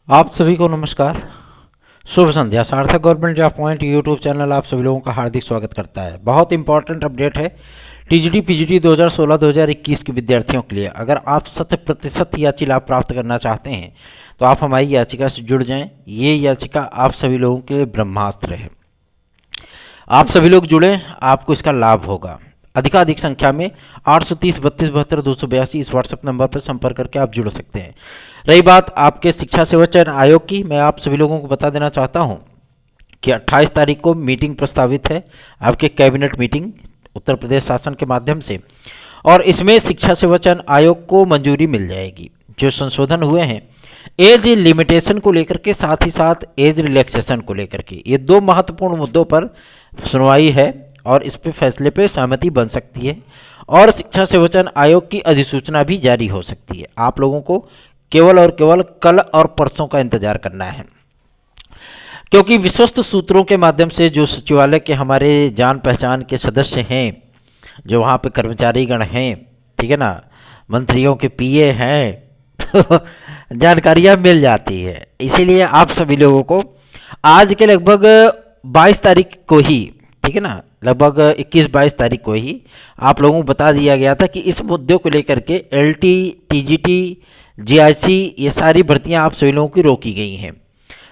आप सभी को नमस्कार। शुभ संध्या। सार्थक government job point YouTube channel आप सभी लोगों का हार्दिक स्वागत करता है। बहुत इंपॉर्टेंट अपडेट है टीजीटी पीजीटी 2016-2021 के विद्यार्थियों के लिए। अगर आप 100% याची लाभ प्राप्त करना चाहते हैं तो आप हमारी याचिका से जुड़ जाएं। ये याचिका आप सभी लोगों के लिए ब्रह्मास्त्र है। आप सभी लोग जुड़ें, आपको इसका लाभ होगा। अधिकाधिक संख्या में 830 32 72 282 इस व्हाट्सएप नंबर पर संपर्क करके आप जुड़ सकते हैं। रही बात आपके शिक्षा सेवा चयन आयोग की, मैं आप सभी लोगों को बता देना चाहता हूं कि 28 तारीख को मीटिंग प्रस्तावित है, आपके कैबिनेट मीटिंग उत्तर प्रदेश शासन के माध्यम से, और इसमें शिक्षा सेवा चयन आयोग को मंजूरी मिल जाएगी। जो संशोधन हुए हैं एज लिमिटेशन को लेकर के, साथ ही साथ एज रिलैक्सेशन को लेकर के, ये दो महत्वपूर्ण मुद्दों पर सुनवाई है और इस पे फैसले पे सहमति बन सकती है और शिक्षा सेवा चयन आयोग की अधिसूचना भी जारी हो सकती है। आप लोगों को केवल और केवल कल और परसों का इंतजार करना है, क्योंकि विश्वस्त सूत्रों के माध्यम से जो सचिवालय के हमारे जान पहचान के सदस्य हैं, जो वहाँ पे कर्मचारीगण हैं, ठीक है ना, मंत्रियों के पीए हैं, तो जानकारियाँ मिल जाती है। इसीलिए आप सभी लोगों को आज के लगभग 22 तारीख को ही, ठीक है ना, लगभग 21-22 तारीख को ही आप लोगों को बता दिया गया था कि इस मुद्दे को लेकर के एलटी, टीजीटी, जीआईसी, ये सारी भर्तियां आप सभी लोगों की रोकी गई हैं,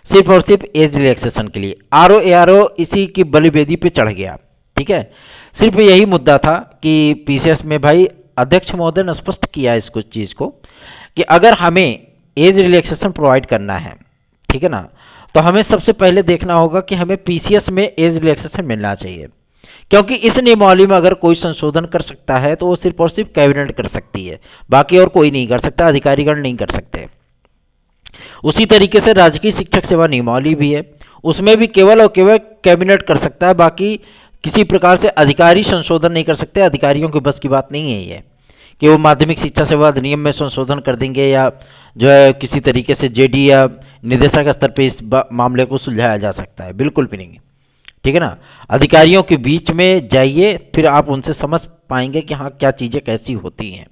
सिर्फ और सिर्फ एज रिलैक्सेशन के लिए। आरओ एआरओ इसी की बलिवेदी पे चढ़ गया, ठीक है। सिर्फ यही मुद्दा था कि पीसीएस में भाई अध्यक्ष महोदय ने स्पष्ट किया इस कुछ चीज़ को कि अगर हमें एज रिलैक्सेशन प्रोवाइड करना है, ठीक है ना, तो हमें सबसे पहले देखना होगा कि हमें पीसीएस में एज रिलैक्सेशन मिलना चाहिए, क्योंकि इस नियमावली में अगर कोई संशोधन कर सकता है तो वो सिर्फ और सिर्फ कैबिनेट कर सकती है, बाकी और कोई नहीं कर सकता, अधिकारीगण नहीं कर सकते। उसी तरीके से राजकीय शिक्षक सेवा नियमावली भी है, उसमें भी केवल और केवल कैबिनेट कर सकता है, बाकी किसी प्रकार से अधिकारी संशोधन नहीं कर सकते। अधिकारियों की बस की बात नहीं है ये कि वो माध्यमिक शिक्षा सेवा अधिनियम में संशोधन कर देंगे या जो है किसी तरीके से जेडी या निदेशक स्तर पर इस मामले को सुलझाया जा सकता है, बिल्कुल भी नहीं, ठीक है ना। अधिकारियों के बीच में जाइए, फिर आप उनसे समझ पाएंगे कि हाँ क्या चीज़ें कैसी होती हैं।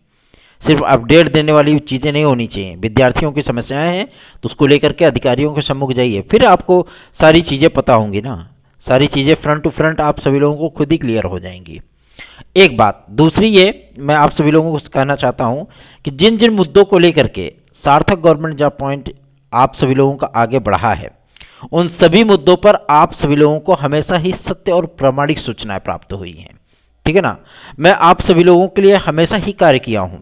सिर्फ अपडेट देने वाली चीज़ें नहीं होनी चाहिए। विद्यार्थियों की समस्याएं हैं तो उसको लेकर के अधिकारियों के सम्मुख जाइए, फिर आपको सारी चीज़ें पता होंगी ना, सारी चीज़ें फ्रंट टू फ्रंट आप सभी लोगों को खुद ही क्लियर हो जाएंगी। एक बात। दूसरी ये मैं आप सभी लोगों को कहना चाहता हूँ कि जिन जिन मुद्दों को लेकर के सार्थक गवर्नमेंट जॉब पॉइंट आप सभी लोगों का आगे बढ़ा है, उन सभी मुद्दों पर आप सभी लोगों को हमेशा ही सत्य और प्रामाणिक सूचनाएं प्राप्त हुई हैं, ठीक है ना। मैं आप सभी लोगों के लिए हमेशा ही कार्य किया हूं,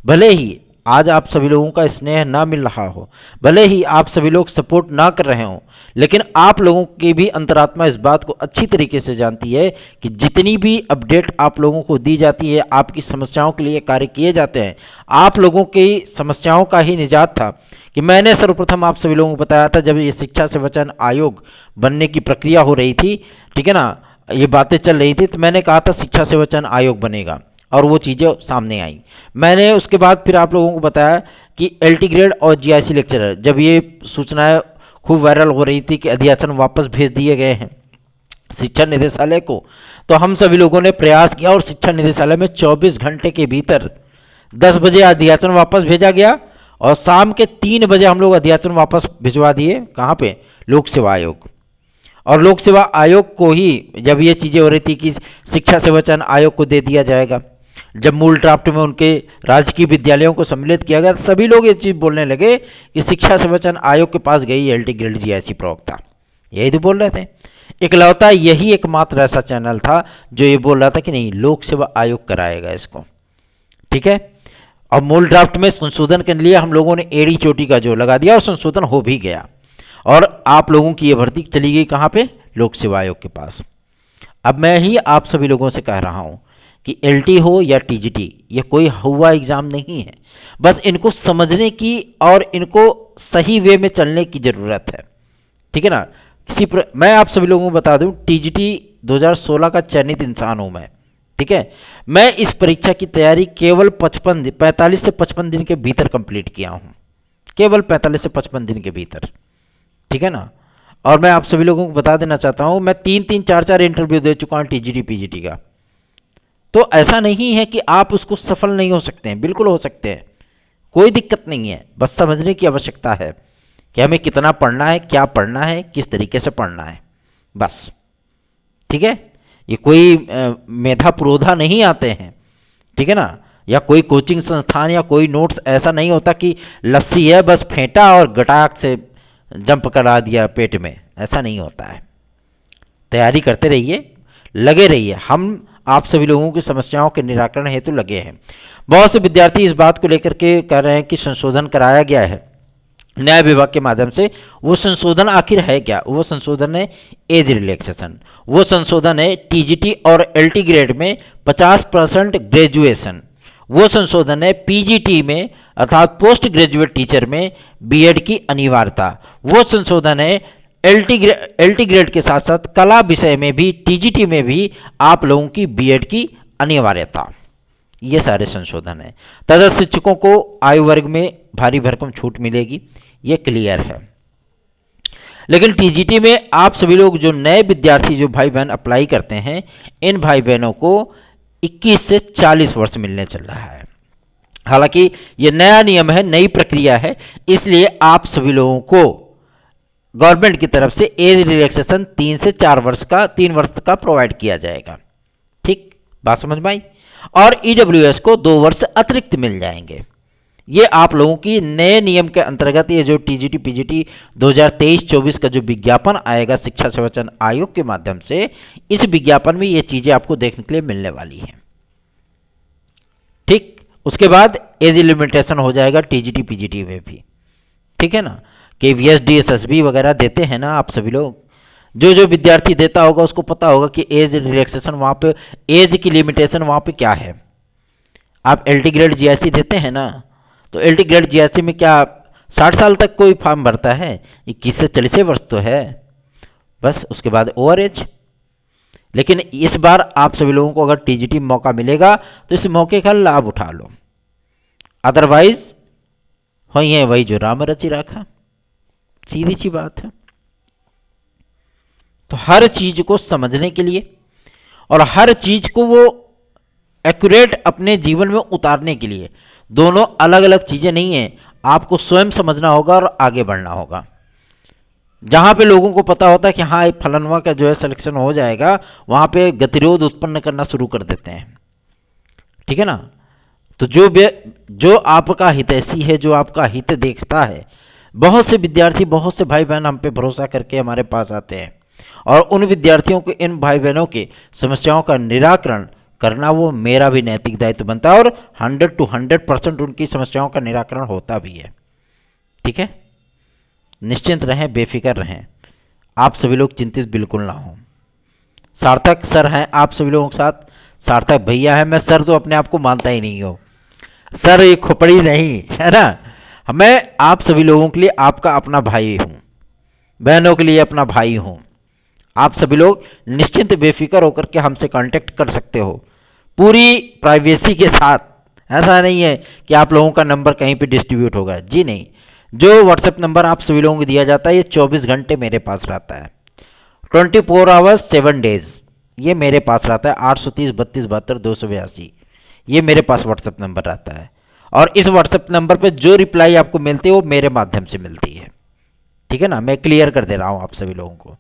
भले ही आज आप सभी लोगों का स्नेह ना मिल रहा हो, भले ही आप सभी लोग सपोर्ट ना कर रहे हों, लेकिन आप लोगों की भी अंतरात्मा इस बात को अच्छी तरीके से जानती है कि जितनी भी अपडेट आप लोगों को दी जाती है, आपकी समस्याओं के लिए कार्य किए जाते हैं, आप लोगों की समस्याओं का ही निजात था कि मैंने सर्वप्रथम आप सभी लोगों को बताया था जब ये शिक्षा सेवा चयन आयोग बनने की प्रक्रिया हो रही थी, ठीक है ना, ये बातें चल रही थी, तो मैंने कहा था शिक्षा सेवा चयन आयोग बनेगा और वो चीज़ें सामने आई। मैंने उसके बाद फिर आप लोगों को बताया कि एलटी ग्रेड और जीआईसी लेक्चरर, जब ये सूचनाएं खूब वायरल हो रही थी कि अध्याचन वापस भेज दिए गए हैं शिक्षा निदेशालय को, तो हम सभी लोगों ने प्रयास किया और शिक्षा निदेशालय में 24 घंटे के भीतर 10 बजे अध्याचन वापस भेजा गया और शाम के 3 बजे हम लोग अध्याचन वापस भिजवा दिए। कहाँ पे? लोक सेवा आयोग। और लोक सेवा आयोग को ही जब ये चीज़ें हो रही थी कि शिक्षा सेवा चयन आयोग को दे दिया जाएगा, जब मूल ड्राफ्ट में उनके राजकीय विद्यालयों को सम्मिलित किया गया, सभी लोग ये चीज़ बोलने लगे कि शिक्षा सेवा चयन आयोग के पास गई एलटी ग्रेड जीआईसी प्रवक्ता, यही तो बोल रहे थे। इकलौता यही एकमात्र ऐसा चैनल था जो ये बोल रहा था कि नहीं, लोक सेवा आयोग कराएगा इसको, ठीक है। और मूल ड्राफ्ट में संशोधन के लिए हम लोगों ने एड़ी चोटी का जो लगा दिया और संशोधन हो भी गया और आप लोगों की ये भर्ती चली गई कहाँ पे? लोक सेवा आयोग के पास। अब मैं ही आप सभी लोगों से कह रहा हूँ कि एलटी हो या टीजीटी, ये कोई हुआ एग्ज़ाम नहीं है, बस इनको समझने की और इनको सही वे में चलने की ज़रूरत है, ठीक है ना। मैं आप सभी लोगों को बता दूं, टीजीटी 2016 का चयनित इंसान हूं मैं, ठीक है। मैं इस परीक्षा की तैयारी केवल 45 से 55 दिन के भीतर कंप्लीट किया हूं, केवल 45 से 55 दिन के भीतर, ठीक है ना। और मैं आप सभी लोगों को बता देना चाहता हूं, मैं 3-3, 4-4 इंटरव्यू दे चुका हूं टीजीटी पीजीटी का। तो ऐसा नहीं है कि आप उसको सफल नहीं हो सकते हैं, बिल्कुल हो सकते हैं, कोई दिक्कत नहीं है, बस समझने की आवश्यकता है कि हमें कितना पढ़ना है, क्या पढ़ना है, किस तरीके से पढ़ना है, बस। ठीक है, ये कोई मेधा पुरोधा नहीं आते हैं, ठीक है ना, या कोई कोचिंग संस्थान या कोई नोट्स ऐसा नहीं होता कि लस्सी है बस फेंटा और गटाक से जंप करा दिया पेट में, ऐसा नहीं होता है। तैयारी करते रहिए, लगे रहिए, हम आप सभी लोगों की समस्याओं के निराकरण हेतु लगे हैं। बहुत से विद्यार्थी इस बात को लेकर के कह रहे हैं कि संशोधन कराया गया है न्याय विभाग के माध्यम से। वो संशोधन आखिर है क्या? वो संशोधन है एज रिलैक्सेशन, वो संशोधन है टीजीटी और एलटी ग्रेड में 50% ग्रेजुएशन, वो संशोधन है पीजीटी में अर्थात पोस्ट ग्रेजुएट टीचर में बीएड की अनिवार्यता, वो संशोधन है एलटी ग्रेड के साथ साथ कला विषय में भी टीजीटी में भी आप लोगों की बीएड की अनिवार्यता। ये सारे संशोधन हैं। तथा शिक्षकों को आयु वर्ग में भारी भरकम छूट मिलेगी, ये क्लियर है। लेकिन टीजीटी में आप सभी लोग जो नए विद्यार्थी जो भाई बहन अप्लाई करते हैं, इन भाई बहनों को 21 से 40 वर्ष मिलने चल रहा है। हालांकि ये नया नियम है, नई प्रक्रिया है, इसलिए आप सभी लोगों को गवर्नमेंट की तरफ से एज रिलैक्सेशन 3 से 4 वर्ष का 3 वर्ष का प्रोवाइड किया जाएगा। ठीक, बात समझ में आई? और ईडब्ल्यूएस को 2 वर्ष अतिरिक्त मिल जाएंगे। ये आप लोगों की नए नियम के अंतर्गत ये जो टीजीटी पीजीटी 2023-24 का जो विज्ञापन आएगा शिक्षा सेवाचयन आयोग के माध्यम से, इस विज्ञापन में ये चीजें आपको देखने के लिए मिलने वाली हैं। ठीक, उसके बाद एज लिमिटेशन हो जाएगा टीजीटी पीजीटी में भी, ठीक है ना। केवीएस डीएसएसबी वगैरह देते हैं ना आप सभी लोग, जो विद्यार्थी देता होगा उसको पता होगा कि एज रिलैक्सेशन वहाँ पे, एज की लिमिटेशन वहाँ पे क्या है। आप एलटी ग्रेड जीआईसी देते हैं ना, तो एलटी ग्रेड जीआईसी में क्या 60 साल तक कोई फॉर्म भरता है? 21 से 40 वर्ष तो है बस, उसके बाद ओवर एज। लेकिन इस बार आप सभी लोगों को अगर टीजीटी मौका मिलेगा तो इस मौके का लाभ उठा लो, अदरवाइज वही है वही जो राम रचि राखा, सीधी सी बात है। तो हर चीज को समझने के लिए और हर चीज को वो एक्यूरेट अपने जीवन में उतारने के लिए, दोनों अलग अलग चीजें नहीं है, आपको स्वयं समझना होगा और आगे बढ़ना होगा। जहां पे लोगों को पता होता है कि हाँ फलनवा का जो है सिलेक्शन हो जाएगा, वहां पे गतिरोध उत्पन्न करना शुरू कर देते हैं, ठीक है ना। तो जो आपका हितैषी है, जो आपका हित देखता है, बहुत से विद्यार्थी, बहुत से भाई बहन हम पे भरोसा करके हमारे पास आते हैं और उन विद्यार्थियों को, इन भाई बहनों के समस्याओं का निराकरण करना वो मेरा भी नैतिक दायित्व बनता है और 100 to 100% उनकी समस्याओं का निराकरण होता भी है। ठीक है, निश्चिंत रहें, बेफिक्र रहें, आप सभी लोग चिंतित बिल्कुल ना हो। सार्थक सर हैं आप सभी लोगों के साथ, सार्थक भैया है। मैं सर तो अपने आप को मानता ही नहीं हो, सर ये खोपड़ी नहीं है ना। मैं आप सभी लोगों के लिए आपका अपना भाई हूँ, बहनों के लिए अपना भाई हूँ। आप सभी लोग निश्चिंत बेफिक्र होकर के हमसे कांटेक्ट कर सकते हो पूरी प्राइवेसी के साथ। ऐसा नहीं है कि आप लोगों का नंबर कहीं पे डिस्ट्रीब्यूट होगा, जी नहीं। जो व्हाट्सएप नंबर आप सभी लोगों को दिया जाता है ये 24 घंटे मेरे पास रहता है, 24 आवर्स 7 डेज ये मेरे पास रहता है। 830 32 72 282 ये मेरे पास व्हाट्सएप नंबर रहता है और इस व्हाट्सएप नंबर पे जो रिप्लाई आपको मिलती है वो मेरे माध्यम से मिलती है। ठीक है ना, मैं क्लियर कर दे रहा हूँ आप सभी लोगों को।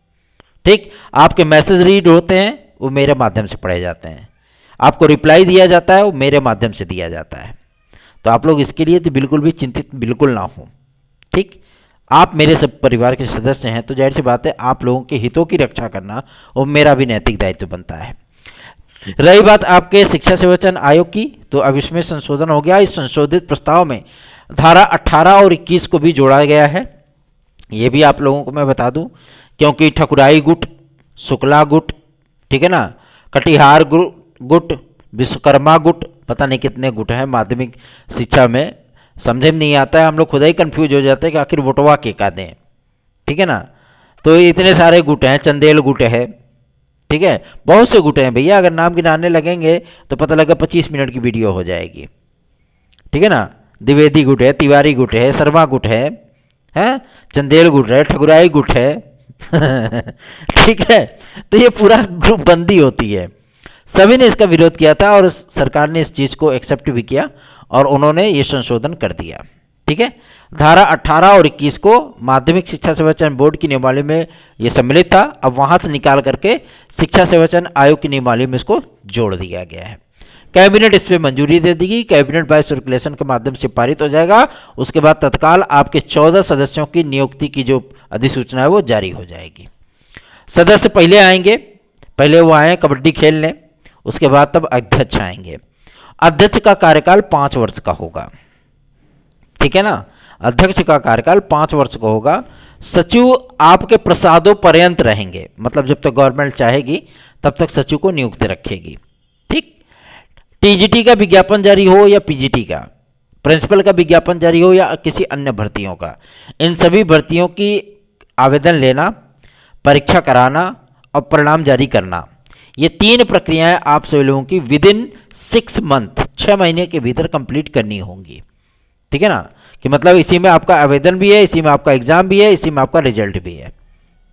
ठीक, आपके मैसेज रीड होते हैं वो मेरे माध्यम से पढ़े जाते हैं, आपको रिप्लाई दिया जाता है वो मेरे माध्यम से दिया जाता है। तो आप लोग इसके लिए तो बिल्कुल भी चिंतित बिल्कुल ना हो। ठीक, आप मेरे सब परिवार के सदस्य हैं तो जाहिर सी बात है आप लोगों के हितों की रक्षा करना वो मेरा भी नैतिक दायित्व बनता है। रही बात आपके शिक्षा सेवाचयन आयोग की, तो अब इसमें संशोधन हो गया। इस संशोधित प्रस्ताव में धारा 18 और 21 को भी जोड़ा गया है। ये भी आप लोगों को मैं बता दूं, क्योंकि ठकुराई गुट, शुक्ला गुट, ठीक है ना, कटिहार गुट, विश्वकर्मा गुट, पता नहीं कितने गुट हैं माध्यमिक शिक्षा में, समझे में नहीं आता है। हम लोग खुद ही कंफ्यूज हो जाते हैं कि आखिर वोटवा के का दें। ठीक है ना, तो इतने सारे गुट हैं, चंदेल गुट है, ठीक है, बहुत से गुट हैं भैया। अगर नाम गिनाने लगेंगे तो पता लगा 25 मिनट की वीडियो हो जाएगी। ठीक है ना, द्विवेदी गुट है, तिवारी गुट है, शर्मा गुट है, चंदेल गुट है, ठकुराई गुट है ठीक है, तो ये पूरा ग्रुप बंदी होती है। सभी ने इसका विरोध किया था और सरकार ने इस चीज़ को एक्सेप्ट भी किया और उन्होंने ये संशोधन कर दिया। ठीक है। धारा 18 और 21 को माध्यमिक शिक्षा सेवा चयन बोर्ड की नियमावली में ये सम्मिलित था, अब वहां से निकाल करके शिक्षा सेवा चयन आयोग की नियमावली में इसको जोड़ दिया गया है। कैबिनेट इस पर मंजूरी दे देगी, कैबिनेट बाय सर्कुलेशन के माध्यम से पारित हो जाएगा। उसके बाद तत्काल आपके 14 सदस्यों की नियुक्ति की जो अधिसूचना है वो जारी हो जाएगी। सदस्य पहले आएंगे, पहले वो आए कबड्डी खेल लें, उसके बाद तब अध्यक्ष आएंगे। अध्यक्ष का कार्यकाल 5 वर्ष का होगा, ठीक है ना। अध्यक्ष का कार्यकाल 5 वर्ष का होगा। सचिव आपके प्रसादों पर्यंत रहेंगे, मतलब जब तक गवर्नमेंट चाहेगी तब तक सचिव को नियुक्त रखेगी, ठीक। टीजीटी का विज्ञापन जारी हो या पीजीटी का, प्रिंसिपल का विज्ञापन जारी हो या किसी अन्य भर्तियों का, इन सभी भर्तियों की आवेदन लेना, परीक्षा कराना और परिणाम जारी करना, ये 3 प्रक्रियाएं आप सभी लोगों की विदिन 6 मंथ, 6 महीने के भीतर कंप्लीट करनी होंगी, ठीक है ना। कि मतलब इसी में आपका आवेदन भी है, इसी में आपका एग्जाम भी है, इसी में आपका रिजल्ट भी है,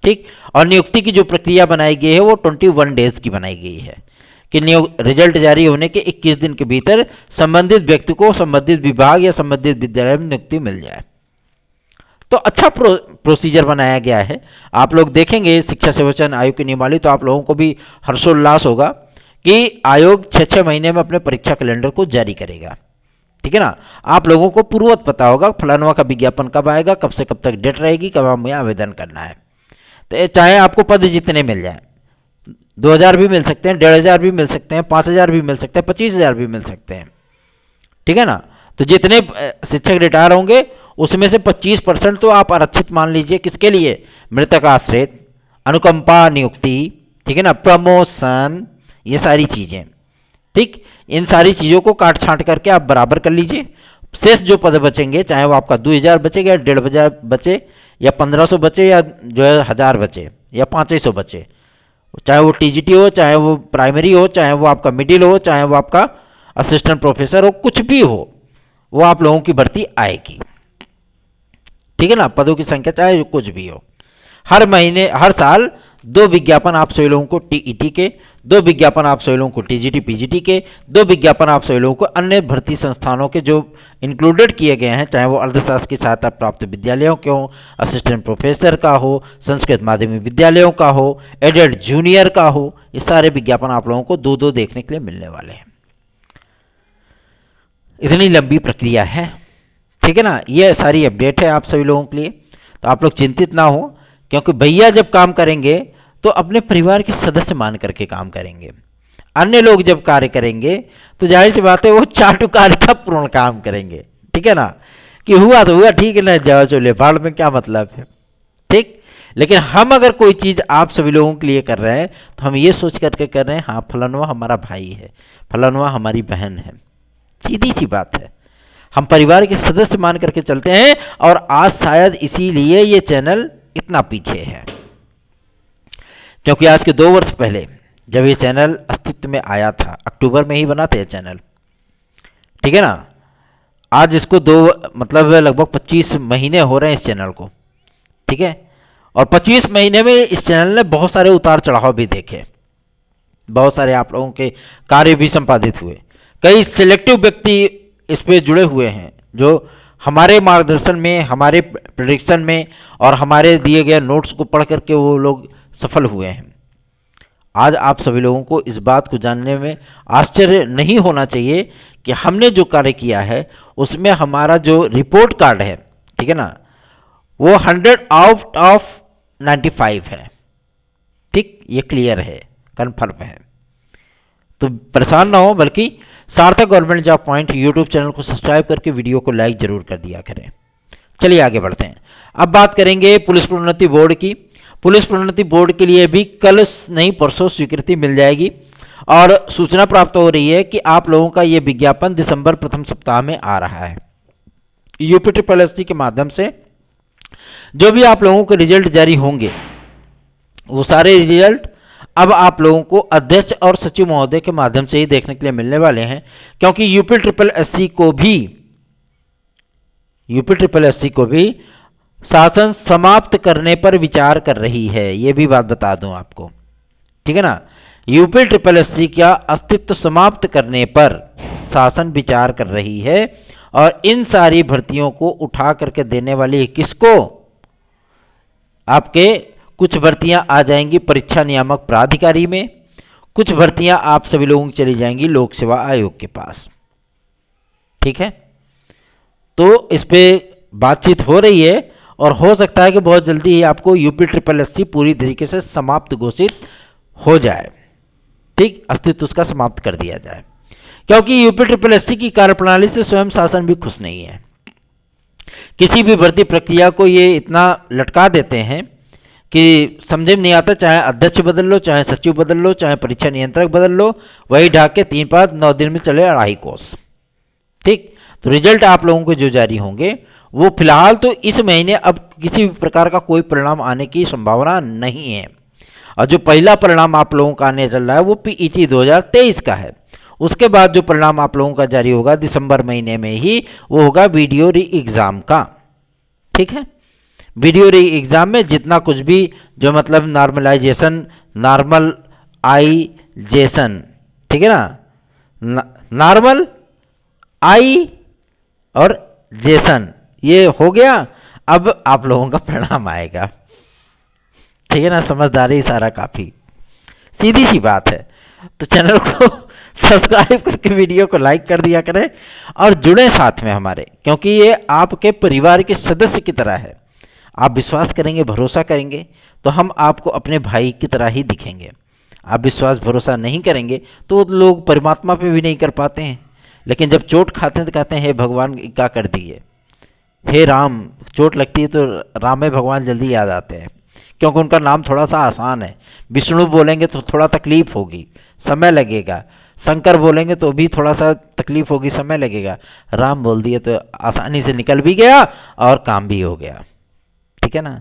ठीक। और नियुक्ति की जो प्रक्रिया बनाई गई है वो 21 डेज की बनाई गई है कि रिजल्ट जारी होने के 21 दिन के भीतर संबंधित व्यक्ति को संबंधित विभाग या संबंधित विद्यालय में नियुक्ति मिल जाए। तो अच्छा प्रोसीजर बनाया गया है। आप लोग देखेंगे शिक्षा सेवा चयन आयोग की नियमावली तो आप लोगों को भी हर्षोल्लास होगा कि आयोग 6-6 महीने में अपने परीक्षा कैलेंडर को जारी करेगा, ठीक है ना। आप लोगों को पूर्ववत पता होगा फलानवा का विज्ञापन कब आएगा, कब से कब तक डेट रहेगी, कब हमें आवेदन करना है। तो चाहे आपको पद जितने मिल जाए, 2000 भी मिल सकते हैं, 1500 भी मिल सकते हैं, 5000 भी मिल सकते हैं, 25000 भी मिल सकते हैं, ठीक है ना। तो जितने शिक्षक रिटायर होंगे उसमें से 25% तो आप आरक्षित मान लीजिए। किसके लिए? मृतक आश्रित, अनुकंपा नियुक्ति, ठीक है ना, प्रमोशन, ये सारी चीज़ें, ठीक। इन सारी चीज़ों को काट छांट करके आप बराबर कर लीजिए। शेष जो पद बचेंगे, चाहे वो आपका 2000 बचेगा या 1500 बचे या 1500 बचे या जो है 1000 बचे या 500 बचे, चाहे वो टीजीटी हो, चाहे वो प्राइमरी हो, चाहे वो आपका मिडिल हो, चाहे वो आपका असिस्टेंट प्रोफेसर हो, कुछ भी हो, वो आप लोगों की भर्ती आएगी, ठीक है ना। पदों की संख्या चाहे कुछ भी हो। हर महीने, हर साल 2 विज्ञापन आप सभी लोगों को टीईटी के, 2 विज्ञापन आप सभी लोगों को टीजीटी पीजीटी के, 2 विज्ञापन आप सभी लोगों को अन्य भर्ती संस्थानों के जो इंक्लूडेड किए गए हैं, चाहे वो अर्धशासकीय सहायता प्राप्त विद्यालयों के हों, असिस्टेंट प्रोफेसर का हो, संस्कृत माध्यमिक विद्यालयों का हो, एडेड जूनियर का हो, ये सारे विज्ञापन आप लोगों को 2-2 देखने के लिए मिलने वाले हैं। इतनी लंबी प्रक्रिया है, ठीक है ना। ये सारी अपडेट है आप सभी लोगों के लिए, तो आप लोग चिंतित ना हो, क्योंकि भैया जब काम करेंगे तो अपने परिवार के सदस्य मान करके काम करेंगे। अन्य लोग जब कार्य करेंगे तो जाहिर सी बात है वो चाटुकारिता पूर्ण काम करेंगे, ठीक है ना, कि हुआ तो हुआ, ठीक है ना, जाओ चले भाड़ में क्या मतलब है, ठीक। लेकिन हम अगर कोई चीज़ आप सभी लोगों के लिए कर रहे हैं तो हम ये सोच करके कर रहे हैं, हाँ फलानवा हमारा भाई है, फलानवा हमारी बहन है, सीधी सी बात है। हम परिवार के सदस्य मान करके चलते हैं और आज शायद इसीलिए ये चैनल इतना पीछे है, क्योंकि आज के 2 वर्ष पहले जब ये चैनल अस्तित्व में आया था, अक्टूबर में ही बना था ये चैनल, ठीक है ना। आज इसको मतलब लगभग 25 महीने हो रहे हैं इस चैनल को, ठीक है। और 25 महीने में इस चैनल ने बहुत सारे उतार चढ़ाव भी देखे, बहुत सारे आप लोगों के कार्य भी संपादित हुए, कई सिलेक्टिव व्यक्ति इस पे जुड़े हुए हैं जो हमारे मार्गदर्शन में, हमारे प्रेडिक्शन में और हमारे दिए गए नोट्स को पढ़ करके वो लोग सफल हुए हैं। आज आप सभी लोगों को इस बात को जानने में आश्चर्य नहीं होना चाहिए कि हमने जो कार्य किया है उसमें हमारा जो रिपोर्ट कार्ड है, ठीक है ना, वो 100 आउट ऑफ 95 है, ठीक। ये क्लियर है, कन्फर्म है, तो परेशान ना हो, बल्कि सार्थक government job point YouTube channel को सब्सक्राइब करके वीडियो को लाइक जरूर कर दिया करें। चलिए आगे बढ़ते हैं। अब बात करेंगे पुलिस प्रोन्नति बोर्ड की। पुलिस प्रोन्नति बोर्ड के लिए भी कल नहीं परसों स्वीकृति मिल जाएगी और सूचना प्राप्त हो रही है कि आप लोगों का ये विज्ञापन दिसंबर प्रथम सप्ताह में आ रहा है। यूपीएससी के माध्यम से जो भी आप लोगों के रिजल्ट जारी होंगे वो सारे रिजल्ट अब आप लोगों को अध्यक्ष और सचिव महोदय के माध्यम से ही देखने के लिए मिलने वाले हैं, क्योंकि यूपीएससी को भी शासन समाप्त करने पर विचार कर रही है। ये भी बात बता दूं आपको, ठीक है ना। यूपीएससी का अस्तित्व समाप्त करने पर शासन विचार कर रही है और इन सारी भर्तियों को उठा करके देने वाली है किसको? आपके कुछ भर्तियां आ जाएंगी परीक्षा नियामक प्राधिकारी में, कुछ भर्तियां आप सभी लोगों की चली जाएंगी लोक सेवा आयोग के पास। ठीक है, तो इस पे बातचीत हो रही है और हो सकता है कि बहुत जल्दी ही आपको यूपी ट्रिपल एससी पूरी तरीके से समाप्त घोषित हो जाए। ठीक, अस्तित्व उसका समाप्त कर दिया जाए, क्योंकि यूपी ट्रिपल एससी की कार्यप्रणाली से स्वयं शासन भी खुश नहीं है। किसी भी भर्ती प्रक्रिया को ये इतना लटका देते हैं कि समझे में नहीं आता, चाहे अध्यक्ष बदल लो, चाहे सचिव बदल लो, चाहे परीक्षा नियंत्रक बदल लो, वही ढाक के 3-5-9 दिन में चले 2.5 कोर्स। ठीक, तो रिजल्ट आप लोगों के जो जारी होंगे वो फिलहाल तो इस महीने अब किसी भी प्रकार का कोई परिणाम आने की संभावना नहीं है। और जो पहला परिणाम आप लोगों का आने चल रहा है वो पीईटी 2023 का है। उसके बाद जो परिणाम आप लोगों का जारी होगा दिसंबर महीने में ही, वो होगा वीडियो री एग्ज़ाम का। ठीक है, वीडियो री एग्ज़ाम में जितना कुछ भी जो मतलब नॉर्मलाइजेशन, नॉर्मलाइजेशन, ठीक है ना, नॉर्मल आई और जेसन, ये हो गया। अब आप लोगों का परिणाम आएगा। ठीक है ना, समझदारी सारा काफ़ी सीधी सी बात है। तो चैनल को सब्सक्राइब करके वीडियो को लाइक कर दिया करें और जुड़े साथ में हमारे, क्योंकि ये आपके परिवार के सदस्य की तरह है। आप विश्वास करेंगे, भरोसा करेंगे तो हम आपको अपने भाई की तरह ही दिखेंगे। आप विश्वास भरोसा नहीं करेंगे तो लोग परमात्मा पे भी नहीं कर पाते हैं, लेकिन जब चोट खाते हैं तो कहते हैं हे भगवान क्या कर दिए, हे राम। चोट लगती है तो राम में भगवान जल्दी याद आते हैं, क्योंकि उनका नाम थोड़ा सा आसान है। विष्णु बोलेंगे तो थोड़ा तकलीफ होगी, समय लगेगा। शंकर बोलेंगे तो भी थोड़ा सा तकलीफ होगी, समय लगेगा। राम बोल दिए तो आसानी से निकल भी गया और काम भी हो गया। ठीक है ना,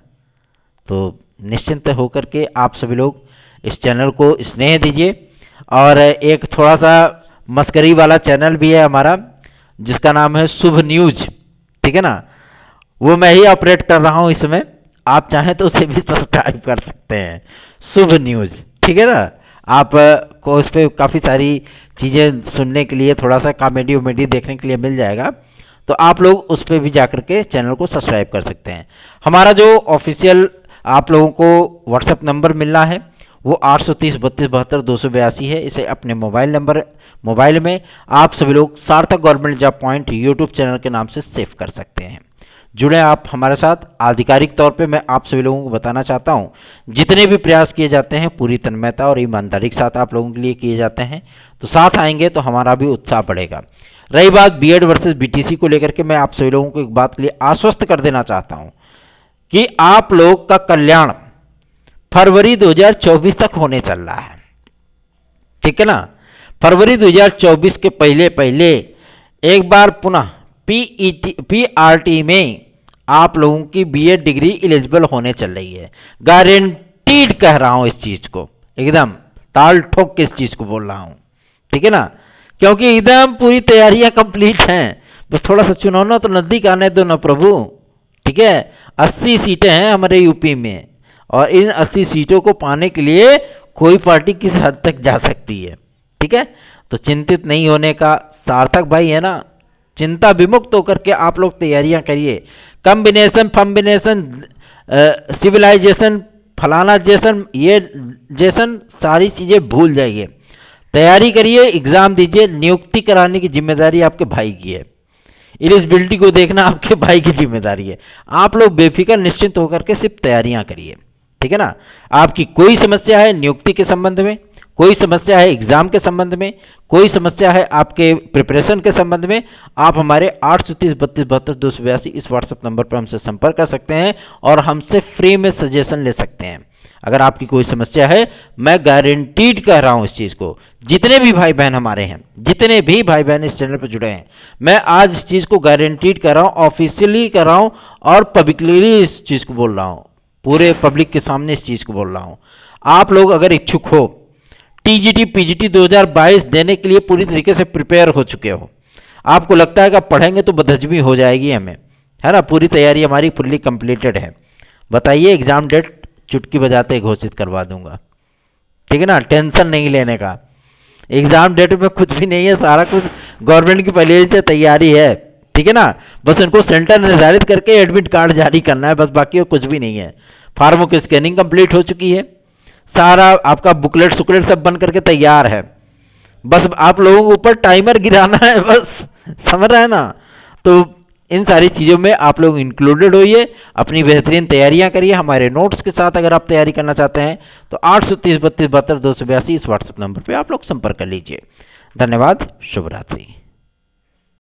तो निश्चिंत होकर के आप सभी लोग इस चैनल को स्नेह दीजिए। और एक थोड़ा सा मस्करी वाला चैनल भी है हमारा जिसका नाम है शुभ न्यूज। ठीक है ना, वो मैं ही ऑपरेट कर रहा हूँ इसमें, आप चाहें तो उसे भी सब्सक्राइब कर सकते हैं, शुभ न्यूज़। ठीक है ना, आप को उस पर काफ़ी सारी चीज़ें सुनने के लिए, थोड़ा सा कॉमेडी वमेडी देखने के लिए मिल जाएगा। तो आप लोग उस पर भी जाकर के चैनल को सब्सक्राइब कर सकते हैं। हमारा जो ऑफिशियल आप लोगों को व्हाट्सएप नंबर मिलना है वो 830-3272-282 है। इसे अपने मोबाइल में आप सभी लोग सार्थक government job point YouTube channel के नाम से सेव कर सकते हैं। जुड़े आप हमारे साथ। आधिकारिक तौर पे मैं आप सभी लोगों को बताना चाहता हूं, जितने भी प्रयास किए जाते हैं पूरी तन्मयता और ईमानदारी के साथ आप लोगों के लिए किए जाते हैं। तो साथ आएंगे तो हमारा भी उत्साह बढ़ेगा। रही बात बीएड वर्सेस बीटीसी को लेकर के, मैं आप सभी लोगों को एक बात के लिए आश्वस्त कर देना चाहता हूं कि आप लोग का कल्याण फरवरी 2024 तक होने चल रहा है। ठीक है ना, फरवरी 2024 के पहले एक बार पुनः पीआरटी में आप लोगों की बीएड डिग्री एलिजिबल होने चल रही है। गारंटीड कह रहा हूं इस चीज को, एकदम ताल ठोक के इस चीज को बोल रहा हूं। ठीक है ना, क्योंकि एकदम पूरी तैयारियां कंप्लीट हैं, बस थोड़ा सा चुनाव तो नजदीक आने दो ना प्रभु। ठीक है, 80 सीटें हैं हमारे यूपी में और इन 80 सीटों को पाने के लिए कोई पार्टी किस हद तक जा सकती है। ठीक है, तो चिंतित नहीं होने का, सार्थक भाई है ना, चिंता विमुक्त होकर के आप लोग तैयारियां करिए। कम्बिनेशन फम्बिनेशन सिविलाइजेशन फलाना जैसन ये जैसन सारी चीज़ें भूल जाइए, तैयारी करिए, एग्ज़ाम दीजिए। नियुक्ति कराने की जिम्मेदारी आपके भाई की है, एलिजिबिलिटी को देखना आपके भाई की जिम्मेदारी है। आप लोग बेफिक्र निश्चिंत होकर के सिर्फ तैयारियां करिए। ठीक है ना, आपकी कोई समस्या है नियुक्ति के संबंध में, कोई समस्या है एग्जाम के संबंध में, कोई समस्या है आपके प्रिपरेशन के संबंध में, आप हमारे 830-3272-282 इस व्हाट्सएप नंबर पर हमसे संपर्क कर सकते हैं और हमसे फ्री में सजेशन ले सकते हैं। अगर आपकी कोई समस्या है, मैं गारंटीड कह रहा हूं इस चीज़ को, जितने भी भाई बहन हमारे हैं, जितने भी भाई बहन इस चैनल पर जुड़े हैं, मैं आज इस चीज़ को गारंटीड कर रहा हूँ, ऑफिशियली कर रहा हूँ और पब्लिकली इस चीज़ को बोल रहा हूँ, पूरे पब्लिक के सामने इस चीज़ को बोल रहा हूँ। आप लोग अगर इच्छुक हो, टीजीटी पीजीटी 2022 देने के लिए पूरी तरीके से प्रिपेयर हो चुके हो, आपको लगता है कि पढ़ेंगे तो बदहजमी हो जाएगी हमें, है ना, पूरी तैयारी हमारी फुल्ली कंप्लीटेड है, बताइए एग्जाम डेट चुटकी बजाते घोषित करवा दूंगा। ठीक है ना, टेंशन नहीं लेने का, एग्जाम डेट में कुछ भी नहीं है, सारा कुछ गवर्नमेंट की पहले से तैयारी है। ठीक है ना। बस इनको सेंटर निर्धारित करके एडमिट कार्ड जारी करना है, बस बाकी और कुछ भी नहीं है। फार्मों की स्कैनिंग कंप्लीट हो चुकी है, सारा आपका बुकलेट सुकलेट सब बन करके तैयार है, बस आप लोगों के ऊपर टाइमर गिराना है, बस समझ रहे हैं ना। तो इन सारी चीज़ों में आप लोग इंक्लूडेड होइए, अपनी बेहतरीन तैयारियां करिए हमारे नोट्स के साथ। अगर आप तैयारी करना चाहते हैं तो 830 32 72 282 इस व्हाट्सएप नंबर पे आप लोग संपर्क कर लीजिए। धन्यवाद, शुभ रात्रि।